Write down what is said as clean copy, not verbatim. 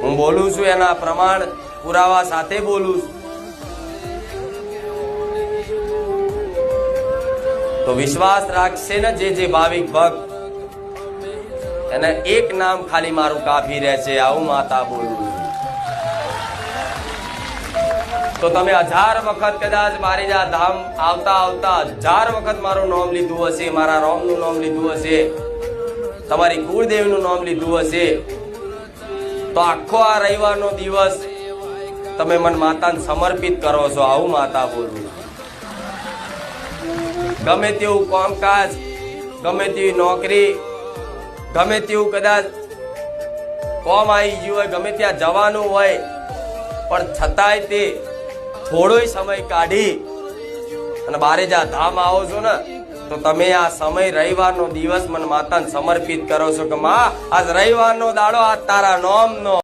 હું બોલું છું એના પ્રમાણ પુરાવા સાથે બોલું છું. તો વિશ્વાસ રાખશે ને જે ભાવિક ભક્ત, એને એક નામ ખાલી મારું કાફી રહેશે. આવું માતા બોલું છું. તો તમે 1000 વખત કદાચ મારી જા ધામ આવતા આવતા 1000 વખત મારું નામ લીધું હશે, મારા રામનું નામ લીધું હશે, તમારી કુળદેવનું નામ લીધું હશે, તો આખો આ રવિવારનો દિવસ તમે મન માતાને સમર્પિત કરો છો. આવું માતા બોલું. ગમે તેવું કામકાજ, ગમે તેવી નોકરી, ગમે તેવું કદાચ કોમ આવી ગયું હોય, ગમે ત્યાં જવાનું હોય, પણ છતાંય તે થોડોય સમય કાઢી અને બારેજા ધામ આવો છો ને, તો તમે આ સમય રવિવારનો દિવસ મન માતાને સમર્પિત કરો છો કે માં આજ રવિવારનો દાડો, આ તારા નામનો